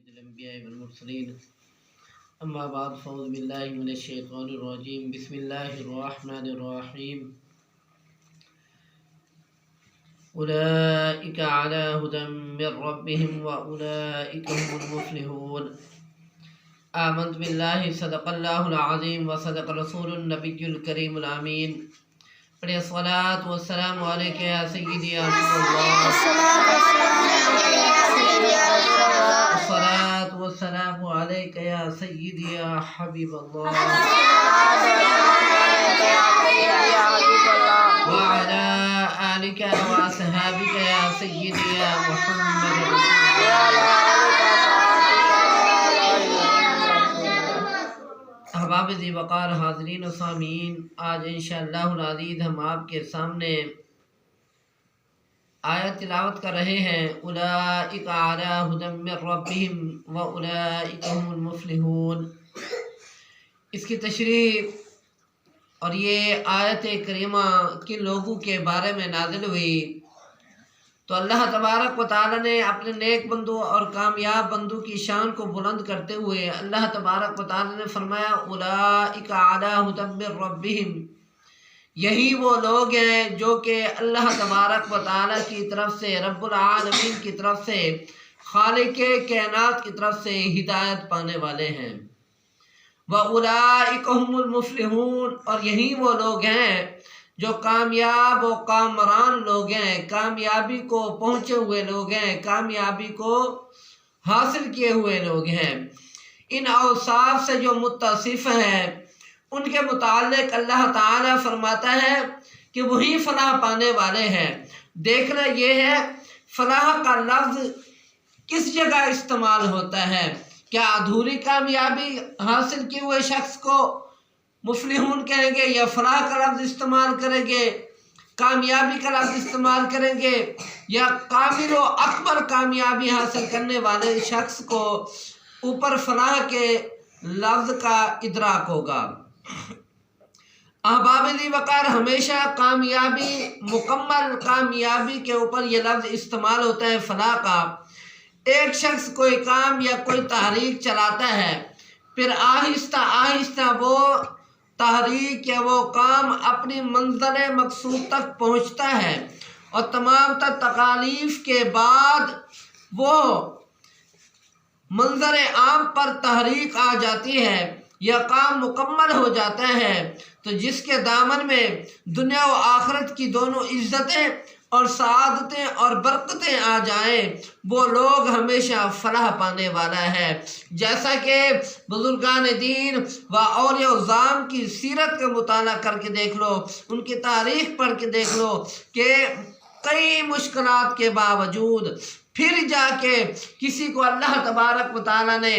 الأنبياء والمرسلين أما بعد فأعوذ بالله من الشيطان الرجيم بسم الله الرحمن الرحيم أولئك على هدى من ربهم وأولئك هم المفلحون آمنت بالله صدق الله العظيم وصدق رسول النبي الكريم الأمين پڑھیں الصلاة والسلام علیکہ یا سیدی یا رسول اللہ الصلاة والسلام علیکہ یا سیدی یا حبیب اللہ وعلى آلك وأصحابك يا سيدي يا محمد احباب ذی وقار حاضرین و سامعین، آج انشاءاللہ العزیز ہم آپ کے سامنے آیت تلاوت کر رہے ہیں اولئک علی ھدی من ربہم واولئک ھم المفلحون۔ اس کی تشریح اور یہ آیت کریمہ کن لوگوں کے بارے میں نازل ہوئی تو اللہ تبارک و تعالی نے اپنے نیک بندوں اور کامیاب بندوں کی شان کو بلند کرتے ہوئے اللہ تبارک و تعالی نے فرمایا اولئک علی ھدی من ربہم، یہی وہ لوگ ہیں جو کہ اللہ تبارک و تعالی کی طرف سے، رب العالمین کی طرف سے، خالق کائنات کی طرف سے ہدایت پانے والے ہیں۔ وَأُولَئِكَ هُمُ الْمُفْلِحُونَ، اور یہی وہ لوگ ہیں جو کامیاب و کامران لوگ ہیں، کامیابی کو پہنچے ہوئے لوگ ہیں، کامیابی کو حاصل کیے ہوئے لوگ ہیں۔ ان اوصاف سے جو متصف ہیں ان کے متعلق اللہ تعالیٰ فرماتا ہے کہ وہی فلاح پانے والے ہیں۔ دیکھنا یہ ہے فلاح کا لفظ کس جگہ استعمال ہوتا ہے۔ کیا ادھوری کامیابی حاصل کیے ہوئے شخص کو مفلحون کہیں گے، یا فلاح کا لفظ استعمال کریں گے، کامیابی کا لفظ استعمال کریں گے، یا کامل و اکبر کامیابی حاصل کرنے والے شخص کو اوپر فلاح کے لفظ کا ادراک ہوگا۔ احباب ذی وقار، ہمیشہ کامیابی، مکمل کامیابی کے اوپر یہ لفظ استعمال ہوتا ہے فلاح کا۔ ایک شخص کوئی کام یا کوئی تحریک چلاتا ہے، پھر آہستہ آہستہ وہ تحریک یا وہ کام اپنی منزل مقصود تک پہنچتا ہے، اور تمام تر تکالیف کے بعد وہ منظر عام پر تحریک آ جاتی ہے یا کام مکمل ہو جاتا ہے، تو جس کے دامن میں دنیا و آخرت کی دونوں عزتیں اور سعادتیں اور برکتیں آ جائیں، وہ لوگ ہمیشہ فلاح پانے والا ہے۔ جیسا کہ بزرگان دین و اولیاء اعظام کی سیرت کا مطالعہ کر کے دیکھ لو، ان کی تاریخ پڑھ کے دیکھ لو کہ کئی مشکلات کے باوجود پھر جا کے کسی کو اللہ تبارک و تعالیٰ نے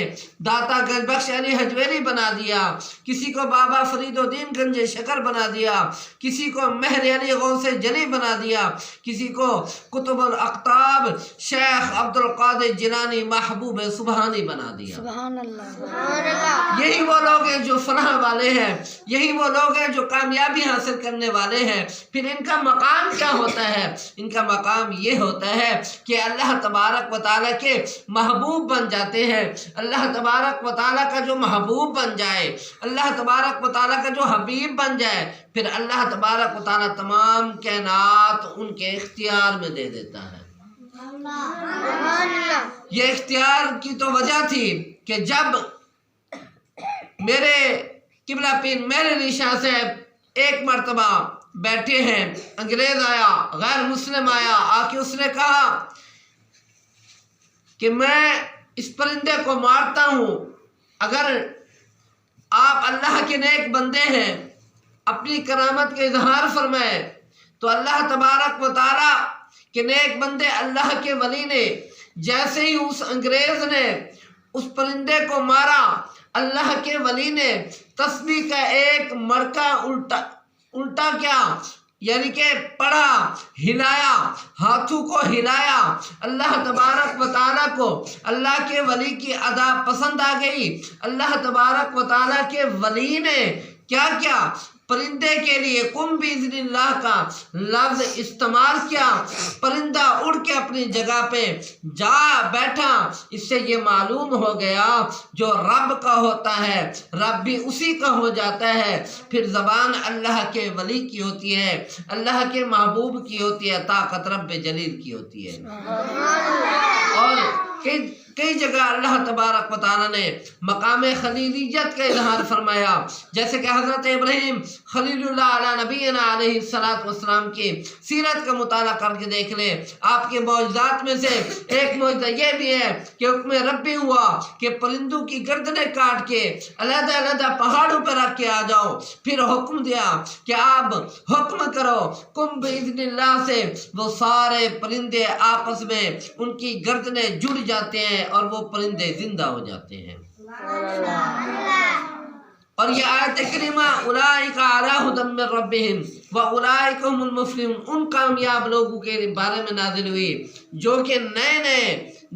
داتا گنج بخش علی حجویری بنا دیا، کسی کو بابا فرید الدین گنج شکر بنا دیا، کسی کو مہر علی غوث جلی بنا دیا، کسی کو قطب الاقطاب شیخ عبدالقادر جیلانی محبوب سبحانی بنا دیا۔ سبحان اللہ۔ یہی وہ لوگ ہیں جو فلاح والے ہیں، یہی وہ لوگ ہیں جو کامیابی حاصل کرنے والے ہیں۔ پھر ان کا مقام کیا ہوتا ہے؟ ان کا مقام یہ ہوتا ہے کہ اللہ تبارک و تعالیٰ کے محبوب بن جاتے ہیں۔ اللہ تبارک و تعالیٰ کا جو محبوب بن جائے، اللہ تبارک و تعالیٰ کا جو حبیب بن جائے، پھر اللہ تبارک و تعالیٰ تمام کائنات ان کے اختیار میں دے دیتا ہے۔ یہ اختیار کی تو وجہ تھی کہ جب میرے قبلہ پیر میرے علی شاہ صاحب ایک مرتبہ بیٹھے ہیں، انگریز آیا، غیر مسلم آیا، آ کے اس نے کہا کہ میں اس پرندے کو مارتا ہوں، اگر آپ اللہ کے نیک بندے ہیں اپنی کرامت کا اظہار فرمائے تو اللہ تبارک و تعالیٰ کے نیک بندے اللہ کے ولی نے جیسے ہی اس انگریز نے اس پرندے کو مارا، اللہ کے ولی نے تسبیح کا ایک مڑکا الٹا کیا، یعنی کہ پڑھا، ہلایا، ہاتھوں کو ہلایا۔ اللہ تبارک و تعالیٰ کو اللہ کے ولی کی ادا پسند آ گئی۔ اللہ تبارک و تعالیٰ کے ولی نے کیا کیا؟ پرندے کے لیے قم باذن اللہ کا لفظ استعمال کیا، پرندہ اڑ کے اپنی جگہ پہ جا بیٹھا، اس سے یہ معلوم ہو گیا جو رب کا ہوتا ہے رب بھی اسی کا ہو جاتا ہے۔ پھر زبان اللہ کے ولی کی ہوتی ہے، اللہ کے محبوب کی ہوتی ہے، طاقت رب جلیل کی ہوتی ہے۔ اور کئی جگہ اللہ تبارک و تعالیٰ نے مقام خلیلیت کا اظہار فرمایا، جیسے کہ حضرت ابراہیم خلیل اللہ علیہ نبینا علیہ السلام کی سیرت کا مطالعہ کر کے دیکھ لیں۔ آپ کے معجزات میں سے ایک معجزہ یہ بھی ہے کہ حکم ربی ہوا کہ پرندوں کی گردنیں کاٹ کے علیحدہ علیحدہ پہاڑوں پر رکھ کے آ جاؤ، پھر حکم دیا کہ آپ حکم کرو قم باذن اللہ سے، وہ سارے پرندے آپس میں ان کی گردنیں جڑ جاتے ہیں اور وہ پرندے زندہ ہو جاتے ہیں۔ اور یہ آیت کریمہ اولئک علی ھدی من ربہم واولئک ھم المفلحون، ان کامیاب لوگوں کے بارے میں نازل ہوئی جو کہ نئے نئے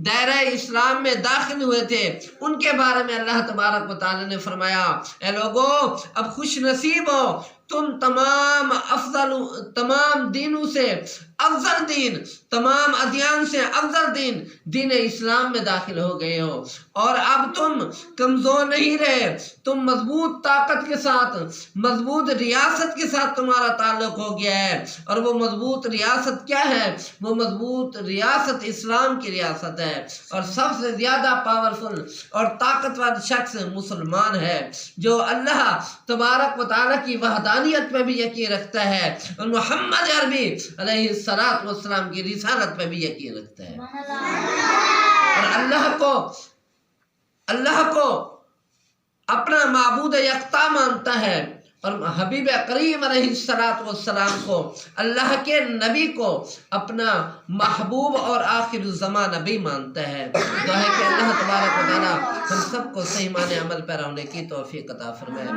دائرہ اسلام میں داخل ہوئے تھے۔ ان کے بارے میں اللہ تبارک و تعالی نے فرمایا اے لوگو اب خوش نصیب ہو، تم تمام دینوں سے افضل دین، تمام ادیان سے افضل دین دین اسلام میں داخل ہو گئے ہو، اور اب تم کمزور نہیں رہے، تم مضبوط طاقت کے ساتھ، مضبوط ریاست کے ساتھ تمہارا تعلق ہو گیا ہے۔ اور وہ مضبوط ریاست کیا ہے؟ وہ مضبوط ریاست اسلام کی ریاست ہے، اور سب سے زیادہ پاورفل اور طاقتور شخص مسلمان ہے جو اللہ تبارک و تعالیٰ کی وحدانیت پہ بھی یقین رکھتا ہے اور محمد عربی علیہ السلام کی رسالت پہ بھی یقین رکھتا ہے، اور اللہ کو اپنا معبود یکتا مانتا ہے، اور حبیب کریم علیہ السلام کو، اللہ کے نبی کو اپنا محبوب اور آخر الزمان نبی مانتا ہے۔ دعا ہے کہ اللہ تبارک و تعالیٰ ہم سب کو صحیح معنی عمل پیرا ہونے کی توفیق عطا فرمائے،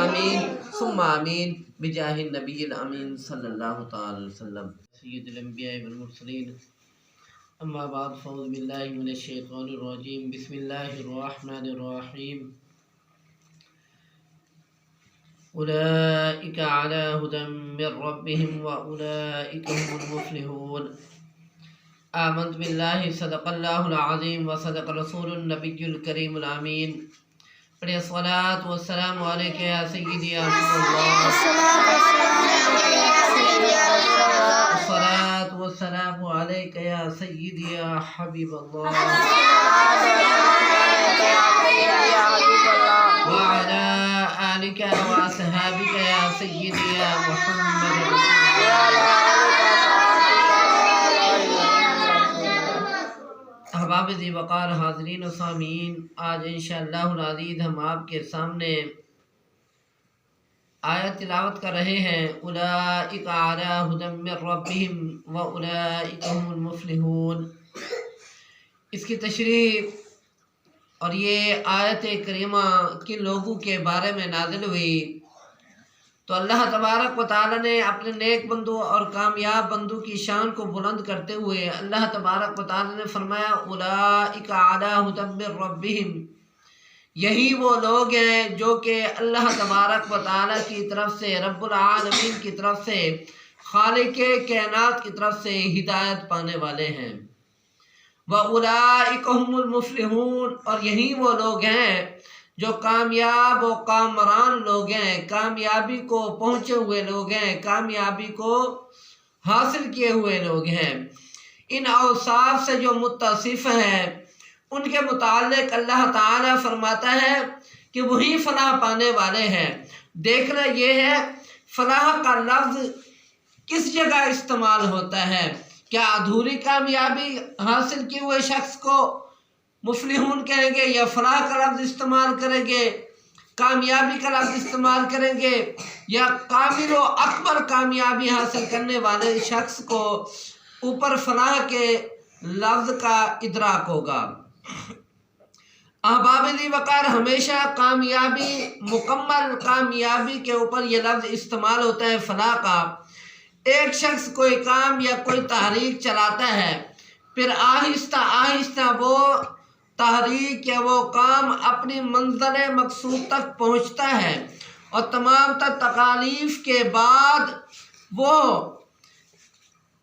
آمین ثم آمین بجاہ النبی الامین صلی اللہ تعالی وسلم سید الانبیاء والمرسلین۔ اما بعد فاعوذ باللہ من الشیطان الرجیم، بسم اللہ الرحمن الرحیم۔ أولئك على هدى من ربهم وأولئك هم المفلحون۔ آمنت بالله صدق الله العظيم وصدق رسول النبي الكريم الأمين۔ پڑھیں الصلاة والسلام عليك يا سيدي يا رسول الله، الصلاة والسلام عليك يا سيدي يا حبيب الله، وعلى آلك وأصحابك يا سيدي يا محمد رسول الله۔ احباب ذی وقار حاضرین و سامعین، آج انشاءاللہ العزیز ہم آپ کے سامنے آیت تلاوت کر رہے ہیں، اولئک علی ھدی من ربہم واولئک ھم المفلحون۔ اس کی تشریح اور یہ آیت کریمہ کن لوگوں کے بارے میں نازل ہوئی، تو اللہ تبارک و تعالی نے اپنے نیک بندوں اور کامیاب بندوں کی شان کو بلند کرتے ہوئے اللہ تبارک و تعالی نے فرمایا اولئک علی ھدی من ربہم، یہی وہ لوگ ہیں جو کہ اللہ تبارک و تعالی کی طرف سے، رب العالمین کی طرف سے، خالق کائنات کی طرف سے ہدایت پانے والے ہیں۔ وَأُولَئِكَ هُمُ الْمُفْلِحُونَ، اور یہی وہ لوگ ہیں جو کامیاب و کامران لوگ ہیں، کامیابی کو پہنچے ہوئے لوگ ہیں، کامیابی کو حاصل کیے ہوئے لوگ ہیں۔ ان اوصاف سے جو متصف ہیں ان کے متعلق اللہ تعالیٰ فرماتا ہے کہ وہی فلاح پانے والے ہیں۔ دیکھنا یہ ہے فلاح کا لفظ کس جگہ استعمال ہوتا ہے، کیا ادھوری کامیابی حاصل کیے ہوئے شخص کو مفلحون کہیں گے، یا فلاح کا لفظ استعمال کریں گے، کامیابی کا لفظ استعمال کریں گے، یا کامل و اکبر کامیابی حاصل کرنے والے شخص کو اوپر فلاح کے لفظ کا ادراک ہوگا۔ احباب ذی وقار، ہمیشہ کامیابی، مکمل کامیابی کے اوپر یہ لفظ استعمال ہوتا ہے فلاح کا۔ ایک شخص کوئی کام یا کوئی تحریک چلاتا ہے، پھر آہستہ آہستہ وہ تحریک یا وہ کام اپنی منزل مقصود تک پہنچتا ہے، اور تمام تر تکالیف کے بعد وہ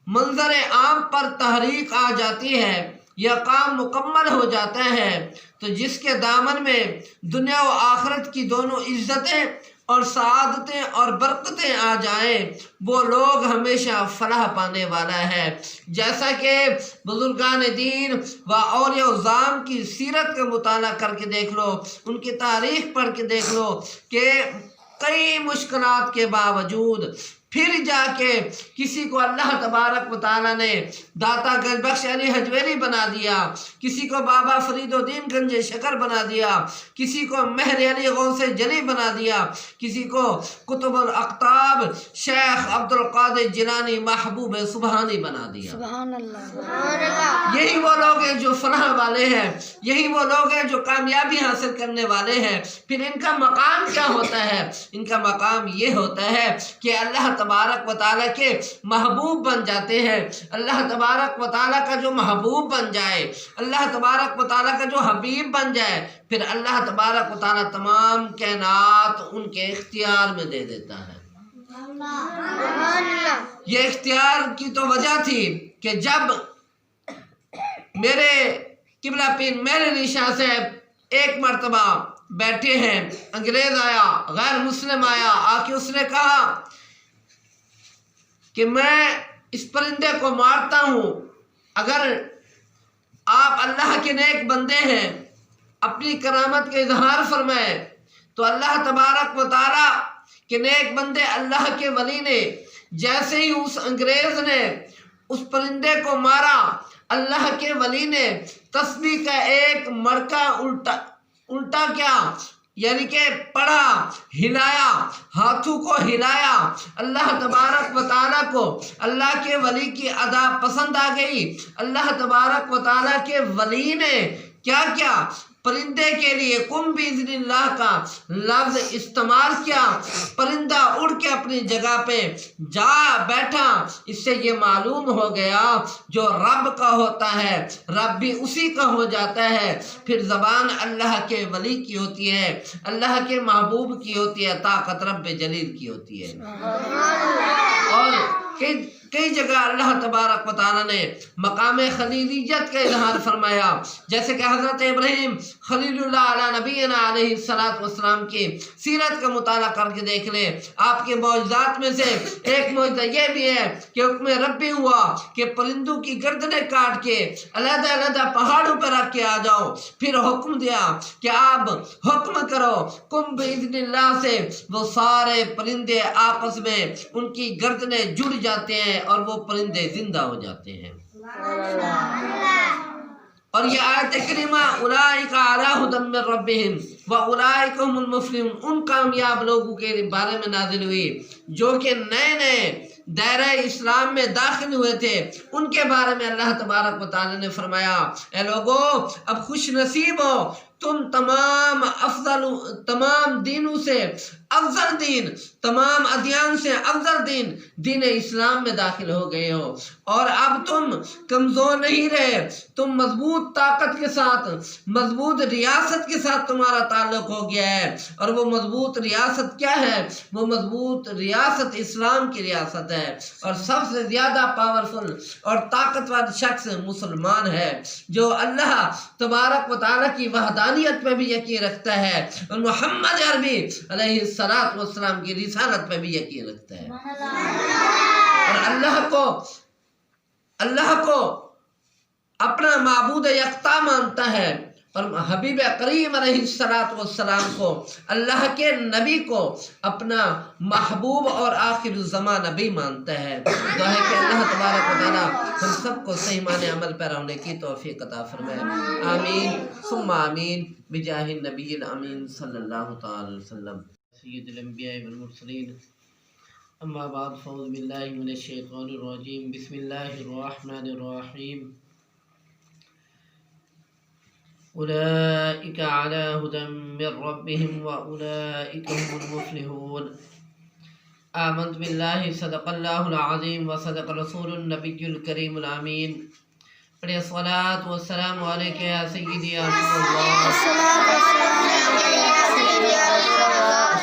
منظر عام پر تحریک آ جاتی ہے یا کام مکمل ہو جاتا ہے، تو جس کے دامن میں دنیا و آخرت کی دونوں عزتیں اور سعادتیں اور برکتیں آ جائیں، وہ لوگ ہمیشہ فلاح پانے والا ہے۔ جیسا کہ بزرگان دین و اولیاء اعظام کی سیرت کا مطالعہ کر کے دیکھ لو، ان کی تاریخ پڑھ کے دیکھ لو کہ کئی مشکلات کے باوجود پھر جا کے کسی کو اللہ تبارک و تعالیٰ نے داتا گنج بخش علی حجویری بنا دیا، کسی کو بابا فرید الدین گنج شکر بنا دیا، کسی کو مہر علی غوث جلی بنا دیا، کسی کو قطب الاقطاب شیخ عبد القادر جیلانی محبوب سبحانی بنا دیا۔ سبحان اللہ۔ یہی وہ لوگ ہیں جو فلاح والے ہیں، یہی وہ لوگ ہیں جو کامیابی حاصل کرنے والے ہیں۔ پھر ان کا مقام کیا ہوتا ہے؟ ان کا مقام یہ ہوتا ہے کہ اللہ تبارک و تعالیٰ کے محبوب بن جاتے ہیں۔ اللہ تبارک و تعالیٰ کا جو محبوب بن جائے، اللہ تبارک و تعالیٰ کا جو حبیب بن جائے، پھر اللہ تبارک و تعالیٰ تمام کائنات ان کے اختیار میں دے دیتا ہے۔ یہ اختیار کی تو وجہ تھی کہ جب میرے قبلہ پیر میر علی شاہ صاحب ایک مرتبہ بیٹھے ہیں، انگریز آیا، غیر مسلم آیا، آ کے اس نے کہا کہ میں اس پرندے کو مارتا ہوں، اگر آپ اللہ کے نیک بندے ہیں اپنی کرامت کا اظہار فرمائے، تو اللہ تبارک و تعالیٰ کہ نیک بندے اللہ کے ولی نے جیسے ہی اس انگریز نے اس پرندے کو مارا، اللہ کے ولی نے تسبیح کا ایک مڑکا الٹا کیا، یعنی کہ پڑا، ہلایا، ہاتھوں کو ہلایا۔ اللہ تبارک و تعالیٰ کو اللہ کے ولی کی ادا پسند آ گئی۔ اللہ تبارک و تعالیٰ کے ولی نے کیا کیا؟ پرندے کے لیے کم باذن اللہ کا لفظ استعمال کیا، پرندہ اڑ کے اپنی جگہ پہ جا بیٹھا۔ اس سے یہ معلوم ہو گیا جو رب کا ہوتا ہے رب بھی اسی کا ہو جاتا ہے۔ پھر زبان اللہ کے ولی کی ہوتی ہے، اللہ کے محبوب کی ہوتی ہے، طاقت رب جلیل کی ہوتی ہے۔ اور کئی جگہ اللہ تبارک و تعالیٰ نے مقام خلیلیت کا اظہار فرمایا، جیسے کہ حضرت ابراہیم خلیل اللہ علیہ نبینا علیہ السلام کی سیرت کا مطالعہ کر کے دیکھ لیں۔ آپ کے معجزات میں سے ایک معجزہ یہ بھی ہے کہ حکم ربی ہوا کہ پرندوں کی گردنیں کاٹ کے علیحدہ علیحدہ پہاڑوں پر رکھ کے آ جاؤ۔ پھر حکم دیا کہ آپ حکم کرو، کم باذن اللہ سے وہ سارے پرندے آپس میں ان کی گردنیں جڑ جاتے ہیں اور وہ پرندے زندہ ہو جاتے ہیں۔ اور یہ آیت کریمہ اولئک علی ھدی من ربہم واولئک ھم المفلحون ان کامیاب لوگوں کے بارے میں نازل ہوئی جو کہ نئے نئے دائرہ اسلام میں داخل ہوئے تھے۔ ان کے بارے میں اللہ تبارک و تعالی نے فرمایا، اے لوگو اب خوش نصیب ہو، تم تمام دینوں سے افضل دین، تمام ادیان سے افضل دین دین اسلام میں داخل ہو گئے ہو، اور اب تم کمزور نہیں رہے، تم مضبوط طاقت کے ساتھ، مضبوط ریاست کے ساتھ تمہارا تعلق ہو گیا ہے۔ اور وہ مضبوط ریاست کیا ہے؟ وہ مضبوط ریاست اسلام کی ریاست ہے، اور سب سے زیادہ پاورفل اور طاقتور شخص مسلمان ہے جو اللہ تبارک و تعالیٰ کی وحدانیت پہ بھی یقین رکھتا ہے اور محمد عربی علیہ السلام کی رسالت پہ بھی یقین رکھتا ہے، اور اللہ کو اپنا معبود یکتا مانتا ہے، اور حبیب کریم علیہ السلام کو، اللہ کے نبی کو اپنا محبوب اور آخر الزمان نبی مانتا ہے۔ دعا ہے کہ اللہ تبارک و تعالیٰ ہم سب کو صحیح معنی عمل پر ہونے کی توفیق عطا فرمائے، آمین ثم آمین بجاہ النبی الامین صلی اللہ تعالی وسلم سید الانبیاء والمرسلین۔ اما بعد فاعوذ باللہ من الشیطان الرجیم، بسم اللہ الرحمن الرحیم۔ أولئك على هدى من ربهم وأولئك هم المفلحون۔ آمنت بالله صدق الله العظيم وصدق رسول النبي الكريم الأمين۔ پڑھیں الصلاة والسلام عليك يا سيدي يا رسول الله، الصلاة والسلام عليك يا سيدي يا رسول الله،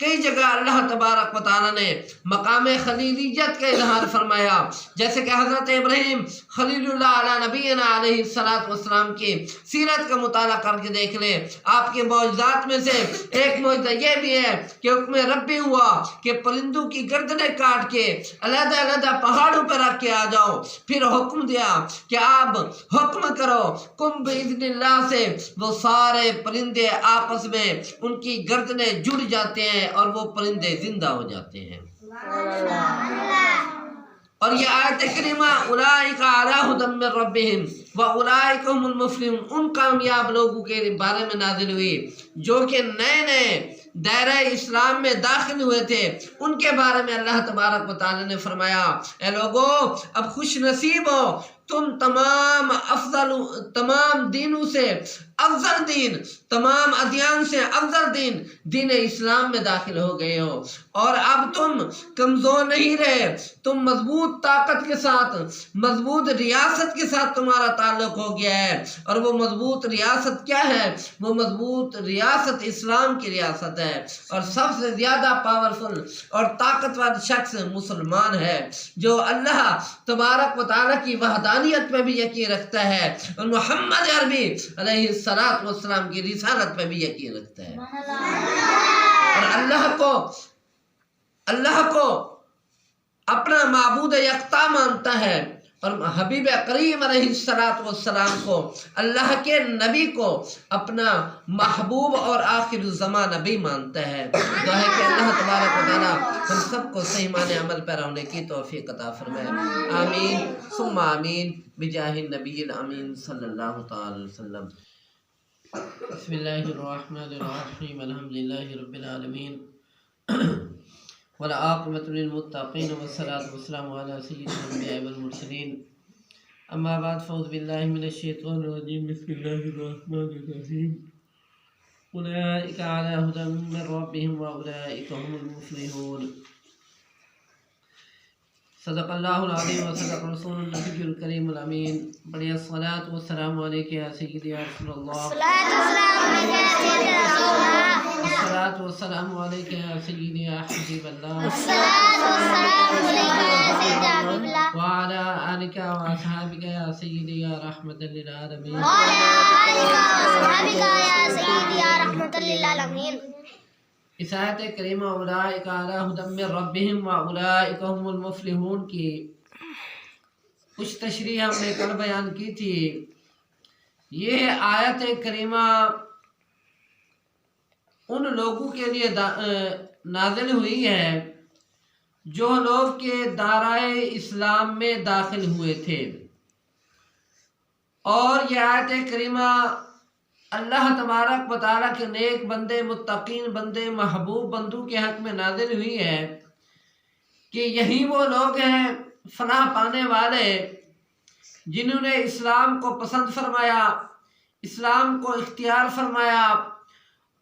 کئی جگہ اللہ تبارک و تعالیٰ نے مقام خلیلیت کا اظہار فرمایا، جیسے کہ حضرت ابراہیم خلیل اللہ علیہ نبینا علیہ السلام کی سیرت کا مطالعہ کر کے دیکھ لیں۔ آپ کے معجزات میں سے ایک معجزہ یہ بھی ہے کہ حکم ربی ہوا کہ پرندوں کی گردنیں کاٹ کے علیحدہ علیحدہ پہاڑوں پر رکھ کے آ جاؤ، پھر حکم دیا کہ آپ حکم کرو کم باذن اللہ سے وہ سارے پرندے آپس میں ان کی گردنیں جڑ جاتے ہیں اور وہ پرندے زندہ ہو جاتے ہیں۔ اور یہ آیت کریمہ اولئک علی ھدی من ربہم واولئک ھم المفلحون ان کامیاب لوگوں کے بارے میں نازل ہوئی جو کہ نئے نئے دائرہ اسلام میں داخل ہوئے تھے۔ ان کے بارے میں اللہ تبارک و تعالی نے فرمایا اے لوگو اب خوش نصیب ہو، تم تمام دینوں سے افضل دین، تمام ادیان سے افضل دین اسلام میں داخل ہو گئے ہو، اور اب تم کمزور نہیں رہے، تم مضبوط طاقت کے ساتھ، مضبوط ریاست کے ساتھ تمہارا تعلق ہو گیا ہے۔ اور وہ مضبوط ریاست کیا ہے؟ وہ مضبوط ریاست اسلام کی ریاست ہے، اور سب سے زیادہ پاورفل اور طاقتور شخص مسلمان ہے جو اللہ تبارک و تعالیٰ کی وحدانیت پہ بھی یقین رکھتا ہے اور محمد عربی علیہ السلام کی رسالت پہ بھی یقین رکھتا ہے، اور اللہ کو اپنا معبود یکتا مانتا ہے، اور حبیب کریم علیہ السلام کو، اللہ کے نبی کو اپنا محبوب اور آخر الزمان نبی مانتا ہے۔ دعا ہے کہ اللہ تبارک و تعالی ہم سب کو صحیح معنی عمل پر ہونے کی توفیق عطا فرمائے، آمین ثم آمین بجاہ النبی الامین صلی اللہ تعالی وسلم۔ بسم اللہ الرحمن الرحیم، الحمدللہ رب العالمین، والعاقبۃ للمتقین والصلاة والسلام علی سید الانبیاء والمرسلین، اما بعد فاعوذ باللہ من الشیطان الرجیم، بسم اللہ الرحمن الرحیم، اولئک علی ھدی من ربہم واولئک ھم المفلحون۔ صدق اللہ العظیم و صدق رسول النبی الکریم الامین۔ بڑی الصلاۃ والسلام علیک یا سیدی یا رسول اللہ، الصلاۃ والسلام علیک یا سیدی یا حبیب اللہ، وعلی آلک و اصحابک یا سیدی یا رحمۃ للعالمین۔ اس آیت کریمہ اولئک علی ھدی من ربہم واولئک ھم المفلحون کی کچھ تشریح ہم نے کل بیان کی تھی۔ یہ آیت کریمہ ان لوگوں کے لیے نازل ہوئی ہے جو لوگ کے دائرۂ اسلام میں داخل ہوئے تھے، اور یہ آیت کریمہ اللہ تبارک و تعالیٰ کے نیک بندے، متقین بندے، محبوب بندوں کے حق میں نازل ہوئی ہے کہ یہی وہ لوگ ہیں فلاح پانے والے جنہوں نے اسلام کو پسند فرمایا، اسلام کو اختیار فرمایا،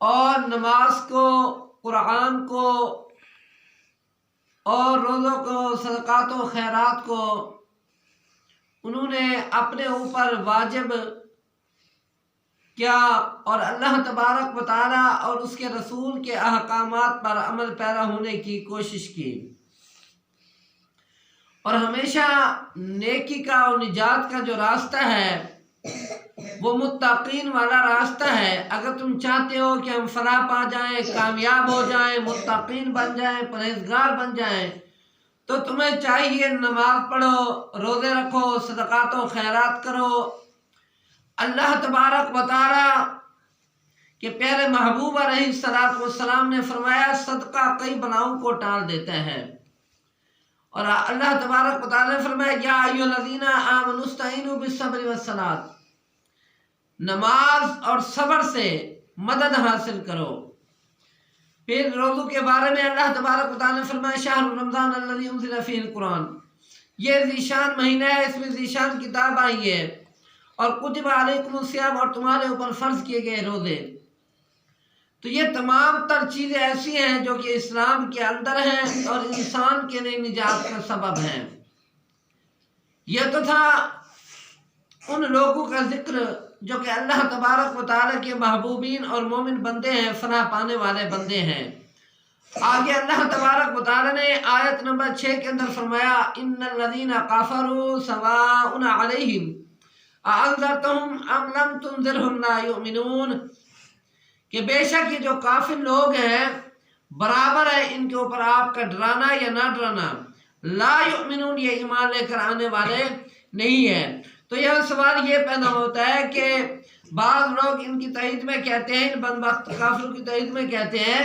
اور نماز کو، قرآن کو، اور روزوں کو، صدقات و خیرات کو انہوں نے اپنے اوپر واجب کیا، اور اللہ تبارک و تعالیٰ اور اس کے رسول کے احکامات پر عمل پیرا ہونے کی کوشش کی، اور ہمیشہ نیکی کا اور نجات کا جو راستہ ہے وہ متقین والا راستہ ہے۔ اگر تم چاہتے ہو کہ ہم فلاح پا جائیں، کامیاب ہو جائیں، متقین بن جائیں، پرہیزگار بن جائیں، تو تمہیں چاہیے نماز پڑھو، روزے رکھو، صدقات و خیرات کرو۔ اللہ تبارک و تعالیٰ کہ پیارے محبوب علیہ السلام نے فرمایا صدقہ کئی بلاؤں کو ٹال دیتا ہے، اور اللہ تبارک و تعالیٰ نے فرمایا یا ایھا الذین آمنوا استعینوا بالصبر والصلاۃ، نماز اور صبر سے مدد حاصل کرو۔ پھر روزوں کے بارے میں اللہ تبارک و تعالیٰ نے فرمایا شہر رمضان الذی انزل فیہ القرآن، یہ ذیشان مہینہ ہے، اس میں ذیشان کتاب آئی ہے، اور کتب علیکم الصیام، اور تمہارے اوپر فرض کیے گئے روزے۔ تو یہ تمام تر چیزیں ایسی ہیں جو کہ اسلام کے اندر ہیں اور انسان کے لیے نجات کا سبب ہیں۔ یہ تو تھا ان لوگوں کا ذکر جو کہ اللہ تبارک و تعالیٰ کے محبوبین اور مومن بندے ہیں، فلاح پانے والے بندے ہیں۔ آگے اللہ تبارک و تعالی نے آیت نمبر 6 کے اندر فرمایا ان الذین کفروا سواء علیہم اانذرتہم ام لم تنذرہم لا یؤمنون، کہ بے شک یہ جو کافر لوگ ہیں برابر ہے ان کے اوپر آپ کا ڈرانا یا نہ ڈرانا، لا یؤمنون یہ ایمان لے کر آنے والے نہیں ہیں۔ تو یہ سوال یہ پیدا ہوتا ہے کہ بعض لوگ ان کی تائید میں کہتے ہیں، ان بدبخت کافروں کی تائید میں کہتے ہیں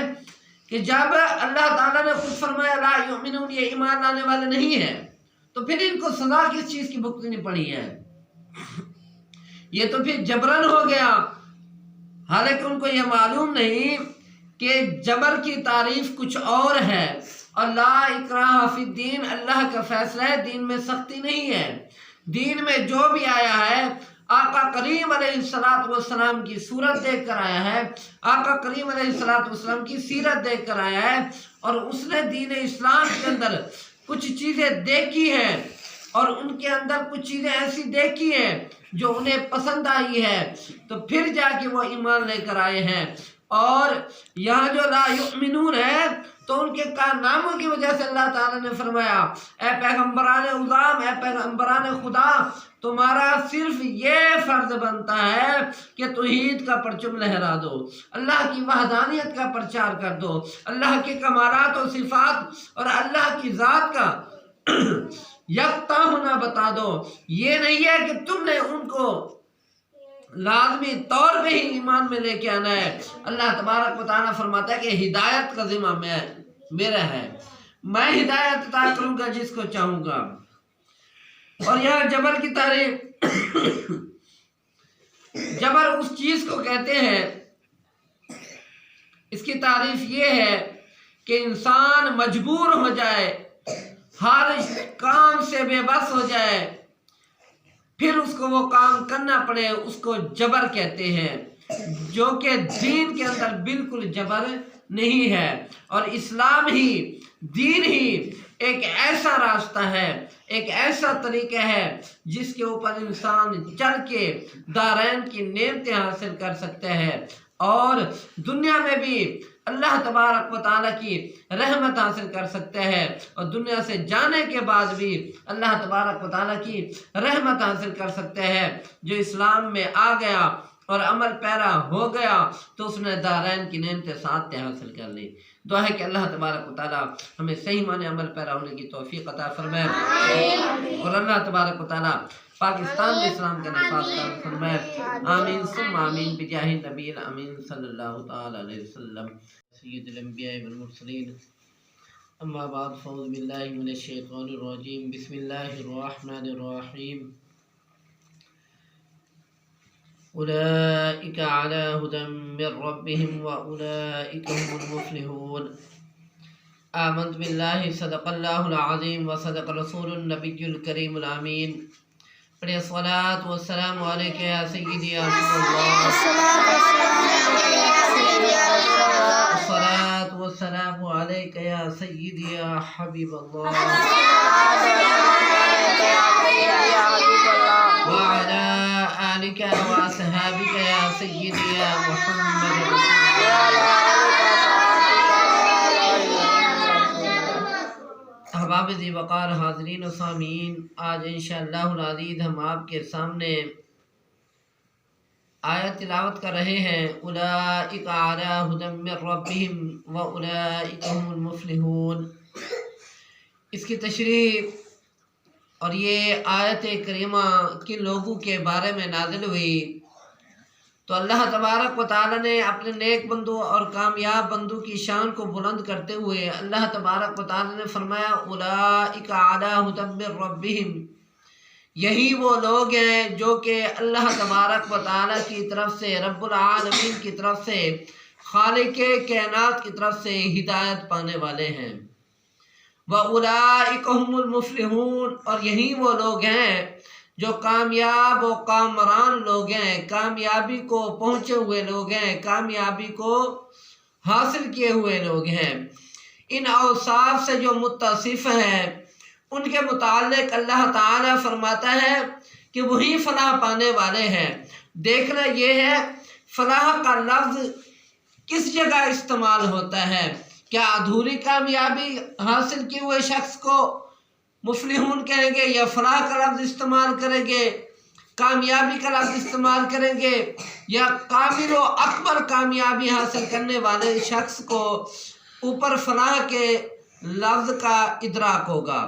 کہ جب اللہ تعالیٰ نے خود فرمایا لا یؤمنون یہ ایمان لانے والے نہیں ہیں، تو پھر ان کو سزا کس چیز کی بھگتنی پڑی ہے؟ یہ تو پھر جبرن ہو گیا، حالانکہ ان کو یہ معلوم نہیں کہ جبر کی تعریف کچھ اور ہے، اور لا اکراہ فی الدین اللہ کا فیصلہ ہے، دین میں سختی نہیں ہے۔ دین میں جو بھی آیا ہے آقا کریم علیہ السلام کی صورت دیکھ کر آیا ہے، آقا کریم علیہ السلام کی سیرت دیکھ کر آیا ہے، اور اس نے دین اسلام کے اندر کچھ چیزیں دیکھی ہیں، اور ان کے اندر کچھ چیزیں ایسی دیکھی ہیں جو انہیں پسند آئی ہے، تو پھر جا کے وہ ایمان لے کر آئے ہیں۔ اور یہاں جو لا یؤمنون ہے تو ان کے کارناموں کی وجہ سے اللہ تعالیٰ نے فرمایا اے پیغمبران اعظام، اے پیغمبران خدا، تمہارا صرف یہ فرض بنتا ہے کہ توحید کا پرچم لہرا دو، اللہ کی وحدانیت کا پرچار کر دو، اللہ کے کمالات و صفات اور اللہ کی ذات کا یکتا ہونا بتا دو۔ یہ نہیں ہے کہ تم نے ان کو لازمی طور پہ ہی ایمان میں لے کے آنا ہے۔ اللہ تبارک و تعالیٰ فرماتا ہے کہ ہدایت کا ذمہ میرا ہے، میں ہدایت عطا کروں گا جس کو چاہوں گا۔ اور یہاں جبر کی تعریف، جبر اس چیز کو کہتے ہیں، اس کی تعریف یہ ہے کہ انسان مجبور ہو جائے، ہر کام سے بے بس ہو جائے، پھر اس کو وہ کام کرنا پڑے، اس کو جبر کہتے ہیں، جو کہ دین کے اندر بالکل جبر نہیں ہے۔ اور اسلام ہی، دین ہی ایک ایسا راستہ ہے، ایک ایسا طریقہ ہے جس کے اوپر انسان چل کے دارین کی نعمتیں حاصل کر سکتا ہے، اور دنیا میں بھی اللہ تبارک و تعالیٰ کی رحمت حاصل کر سکتا ہے، اور دنیا سے جانے کے بعد بھی اللہ تبارک و تعالیٰ کی رحمت حاصل کر سکتا ہے۔ جو اسلام میں آ گیا اور عمل پیرا ہو گیا تو اس نے دارین کی نعمتیں ساتھ حاصل کر لی۔ دعا ہے کہ اللہ تبارک و تعالیٰ ہمیں صحیح معنی عمل پیرا ہونے کی توفیق عطا فرمائے، اور اللہ تبارک و تعالیٰ پاکستان میں اسلام کا نفاذ فرمائے۔ آمین ثم آمین بجاہ نبی الامین صلی اللہ تعالی علیہ وسلم سید الانبیاء والمرسلین۔ اما بعد فاعوذ باللہ من الشیطان الرجیم، بسم اللہ الرحمن الرحیم۔ اولئک علی ھدی من ربہم واولئک هم المفلحون۔ آمنت باللہ صدق اللہ العظیم وصدق رسول النبی الکریم الامین۔ پڑھیں الصلاۃ والسلام علیک یا سیدی یا رسول اللہ، الصلاۃ والسلام علیک یا سیدی یا حبیب اللہ، وعلی آلک واصحابک یا سیدی یا محمد رسول اللہ۔ احباب ذی وقار حاضرین و سامعین، آج انشاءاللہ العزیز ہم آپ کے سامنے آیت تلاوت کر رہے ہیں، اولئک علی ھدی من ربہم واولئک هم المفلحون۔ اس کی تشریح اور یہ آیت کریمہ کن لوگوں کے بارے میں نازل ہوئی، تو اللہ تبارک و تعالیٰ نے اپنے نیک بندوں اور کامیاب بندوں کی شان کو بلند کرتے ہوئے اللہ تبارک و تعالیٰ نے فرمایا اولئک علی ھدی من ربہم، یہی وہ لوگ ہیں جو کہ اللہ تبارک و تعالیٰ کی طرف سے، رب العالمین کی طرف سے، خالق کائنات کی طرف سے ہدایت پانے والے ہیں۔ وَأُولَئِكَ هُمُ الْمُفْلِحُونَ، اور یہی وہ لوگ ہیں جو کامیاب و کامران لوگ ہیں، کامیابی کو پہنچے ہوئے لوگ ہیں، کامیابی کو حاصل کیے ہوئے لوگ ہیں۔ ان اوصاف سے جو متصف ہیں ان کے متعلق اللہ تعالیٰ فرماتا ہے کہ وہی فلاح پانے والے ہیں۔ دیکھنا یہ ہے فلاح کا لفظ کس جگہ استعمال ہوتا ہے۔ کیا ادھوری کامیابی حاصل کیے ہوئے شخص کو مفلحون کہیں گے یا فلاح کا لفظ استعمال کریں گے، کامیابی کا لفظ استعمال کریں گے، یا کامل و اکبر کامیابی حاصل کرنے والے شخص کو اوپر فلاح کے لفظ کا ادراک ہوگا؟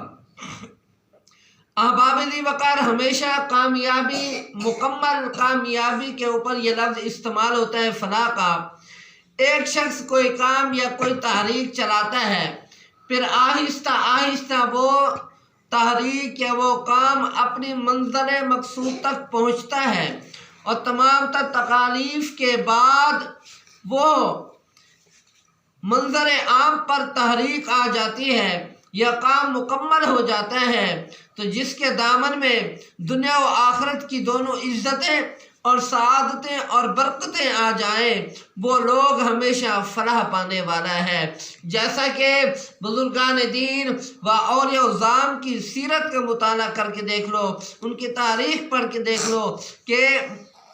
احباب ذی وقار، ہمیشہ کامیابی، مکمل کامیابی کے اوپر یہ لفظ استعمال ہوتا ہے فلاح کا۔ ایک شخص کوئی کام یا کوئی تحریک چلاتا ہے، پھر آہستہ آہستہ وہ تحریک یا وہ کام اپنی منزل مقصود تک پہنچتا ہے، اور تمام تر تکالیف کے بعد وہ منظر عام پر تحریک آ جاتی ہے یا کام مکمل ہو جاتا ہے، تو جس کے دامن میں دنیا و آخرت کی دونوں عزتیں اور سعادتیں اور برکتیں آ جائیں، وہ لوگ ہمیشہ فلاح پانے والا ہے۔ جیسا کہ بزرگان دین و اولیاء اعظام کی سیرت کا مطالعہ کر کے دیکھ لو، ان کی تاریخ پڑھ کے دیکھ لو کہ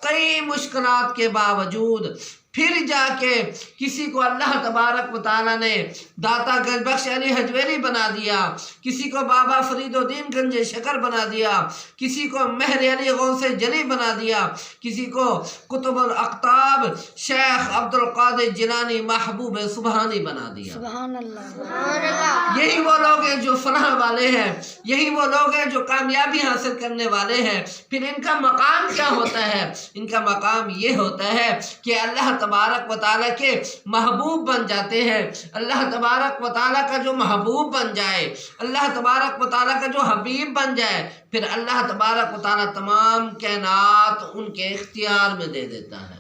کئی مشکلات کے باوجود پھر جا کے کسی کو اللہ تبارک و تعالیٰ نے داتا گنج بخش علی حجویری بنا دیا، کسی کو بابا فرید الدین گنج شکر بنا دیا، کسی کو مہر علی غوث جلی بنا دیا، کسی کو قطب الاقطاب شیخ عبد القادر جیلانی محبوب سبحانی بنا دیا۔ سبحان اللہ۔ یہی وہ لوگ ہیں جو فلاح والے ہیں، یہی وہ لوگ ہیں جو کامیابی حاصل کرنے والے ہیں۔ پھر ان کا مقام کیا ہوتا ہے؟ ان کا مقام یہ ہوتا ہے کہ اللہ تبارک و تعالیٰ کے محبوب بن جاتے ہیں۔ اللہ تبارک و تعالیٰ کا جو محبوب بن جائے، اللہ تبارک و تعالیٰ کا جو حبیب بن جائے، پھر اللہ تبارک و تعالیٰ تمام کائنات ان کے اختیار میں دے دیتا ہے۔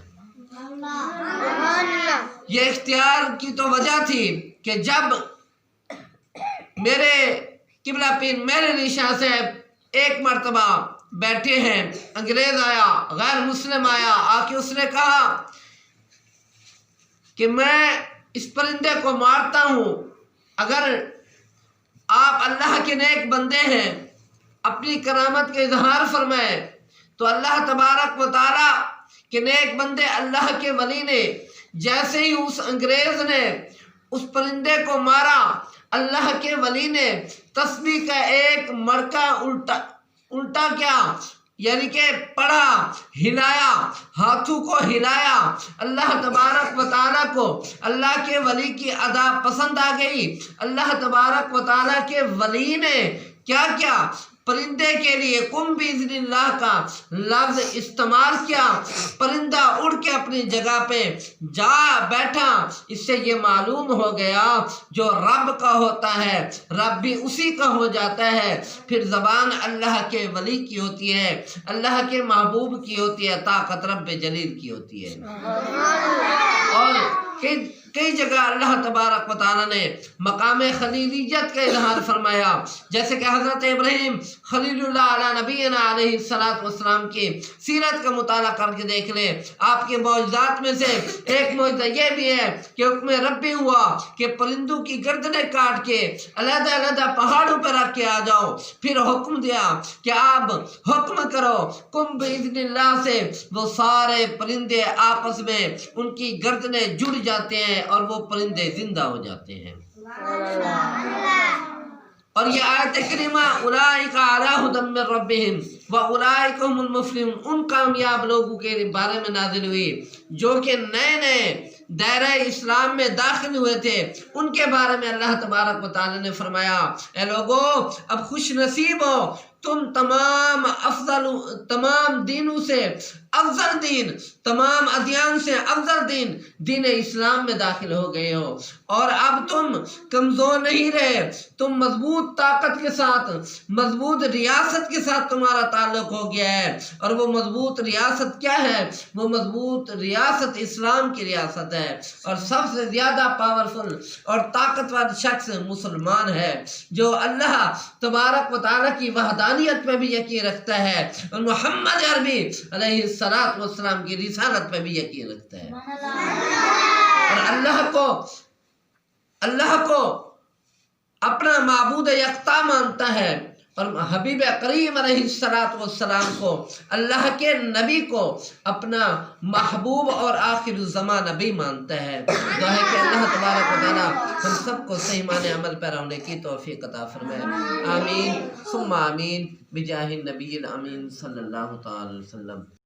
یہ اختیار کی تو وجہ تھی کہ جب میرے قبلہ پیر میر علی شاہ صاحب ایک مرتبہ بیٹھے ہیں، انگریز آیا، غیر مسلم آیا، آ کے اس نے کہا کہ میں اس پرندے کو مارتا ہوں، اگر آپ اللہ کے نیک بندے ہیں، اپنی کرامت کا اظہار فرمائے، تو اللہ تبارک و تعالیٰ کے نیک بندے اللہ کے ولی نے جیسے ہی اس انگریز نے اس پرندے کو مارا، اللہ کے ولی نے تسبیح کا ایک مڑکا الٹا کیا، یعنی کہ پڑھا، ہلایا، ہاتھوں کو ہلایا۔ اللہ تبارک و تعالیٰ کو اللہ کے ولی کی ادا پسند آ گئی۔ اللہ تبارک و تعالیٰ کے ولی نے کیا کیا؟ پرندے کے لیے قم باذن اللہ کا لفظ استعمال کیا، پرندہ اڑ کے اپنی جگہ پہ جا بیٹھا۔ اس سے یہ معلوم ہو گیا جو رب کا ہوتا ہے رب بھی اسی کا ہو جاتا ہے۔ پھر زبان اللہ کے ولی کی ہوتی ہے، اللہ کے محبوب کی ہوتی ہے، طاقت رب جلیل کی ہوتی ہے۔ اور کئی جگہ اللہ تبارک و تعالیٰ نے مقام خلیلیت کا اظہار فرمایا، جیسے کہ حضرت ابراہیم خلیل اللہ علیہ نبینا علیہ الصلوۃ والسلام کی سیرت کا مطالعہ کر کے دیکھ لیں۔ آپ کے معجزات میں سے ایک معجزہ یہ بھی ہے کہ حکم ربی ہوا کہ پرندوں کی گردنیں کاٹ کے علیحدہ علیحدہ پہاڑوں پر رکھ کے آ جاؤ۔ پھر حکم دیا کہ آپ حکم کرو، قم باذن اللہ سے وہ سارے پرندے آپس میں ان کی گردنیں جڑ جاتے ہیں اور وہ پرندے زندہ ہو جاتے ہیں۔ اور یہ آیت کریمہ اولئک علی ھدی من ربہم واولئک ھم المفلحون، ان کامیاب لوگوں کے بارے میں نازل ہوئی جو کہ نئے نئے دائرہ اسلام میں داخل ہوئے تھے۔ ان کے بارے میں اللہ تبارک و تعالی نے فرمایا، اے لوگو اب خوش نصیب ہو، تم تمام دینوں سے افضل دین، تمام ادیان سے افضل دین، دین اسلام میں داخل ہو گئے ہو، اور اب تم کمزور نہیں رہے، تم مضبوط طاقت کے ساتھ، مضبوط ریاست کے ساتھ تمہارا تعلق ہو گیا ہے۔ اور وہ مضبوط ریاست کیا ہے؟ وہ مضبوط ریاست اسلام کی ریاست ہے، اور سب سے زیادہ پاورفل اور طاقتور شخص مسلمان ہے جو اللہ تبارک و تعالیٰ کی وحدانیت پہ بھی یقین رکھتا ہے اور محمد عربی علیہ الصلوۃ والسلام کی رسالت پہ بھی یقین رکھتا ہے، اور اللہ کو اپنا معبود یکتا مانتا ہے، اور حبیب کریم علیہ السلام کو، اللہ کے نبی کو اپنا محبوب اور آخر الزمان نبی مانتا ہے۔ دعا ہے کہ اللہ تبارک و تعالی ہم سب کو صحیح معنی عمل پیرا ہونے کی توفیق عطا فرمائے، آمین ثم آمین بجاہ النبی الامین صلی اللہ تعالی علیہ وسلم۔